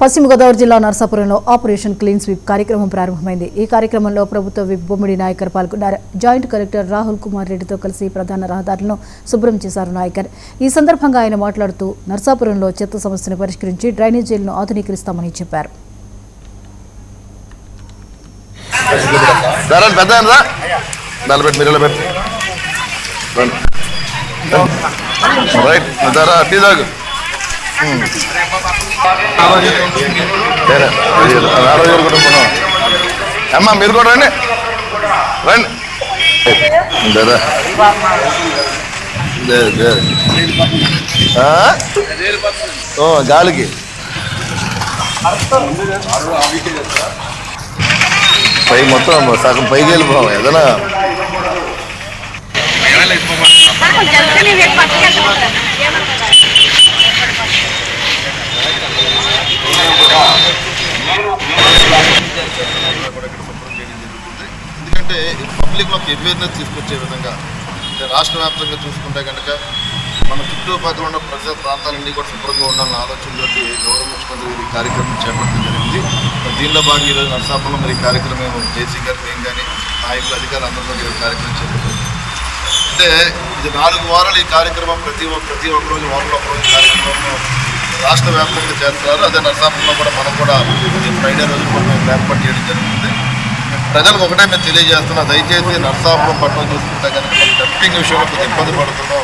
పశ్చిమ గోదావరి జిల్లా నర్సాపురంలో operation clean sweep కార్యక్రమం ప్రారంభమైంది. ఈ కార్యక్రమంలో ప్రభుత్వ విప్ బొమ్మిడి నాయకర్ పాల్గొన్నారు. జాయింట్ కలెక్టర్ రాహుల్ కుమార్ రెడ్డితో కలిసి ప్రధాన రహదారులను శుభ్రం చేశారు నాయకర్. ఈ సందర్భంగా ఆయన మాట్లాడుతూ నర్సాపురంలో చెత్త సమస్యను పరిష్కరించి డ్రైనేజీలను ఆధునీకరిస్తామని చెప్పారు. అమ్మా మీరు కూడా రండి రండి గాలికి పై మొత్తం సగం పైకి వెళ్ళిపోవాలి ఏదైనా ఎందుకంటే పబ్లిక్లో అవేర్నెస్ తీసుకొచ్చే విధంగా అంటే రాష్ట్ర వ్యాప్తంగా చూసుకుంటే కనుక మన చుట్టుపక్కల ఉన్న ప్రజల ప్రాంతాలన్నీ కూడా శుభ్రంగా ఉండాలన్న ఆలోచనతో గౌరవ ముఖ్యమంత్రి ఈ కార్యక్రమం చేపట్టడం జరిగింది. దీనిలో భాగంగా ఈరోజు నర్సాపురంలో మరి ఈ కార్యక్రమం జేసీ గారు మేము కానీ నాయకులు అధికారులు అందరితో ఈ కార్యక్రమం చేపట్టారు. అంటే ఇది 4 వారాలు ఈ కార్యక్రమం ప్రతి ఒక్కరోజు వారంలో ఒకరోజు కార్యక్రమం రాష్ట్ర వ్యాప్తంగా చేస్తున్నారు. అదే నర్సాపురంలో కూడా మనం కూడా ఫ్రైడే రోజు కూడా మేము ఏర్పాటు చేయడం జరుగుతుంది. ప్రజలకు ఒకటే మేము తెలియజేస్తున్నాం, దయచేసి నర్సాపురం పట్టణం చూసుకుంటే కనుక మనం డంపింగ్ విషయంలో కొద్దిగా ఇబ్బంది పడుతున్నాం.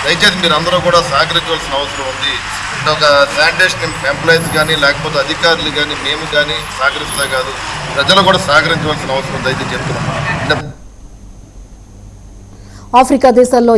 దయచేసి మీరు అందరూ కూడా సహకరించవలసిన అవసరం ఉంది. ఒక శానిటేషన్ ఎంప్లాయీస్ కానీ లేకపోతే అధికారులు కానీ మేము కానీ సహకరిస్తే కాదు, ప్రజలు కూడా సహకరించవలసిన అవసరం దయచేసి చెప్తున్నాం. ఆఫ్రికా దేశాల్లో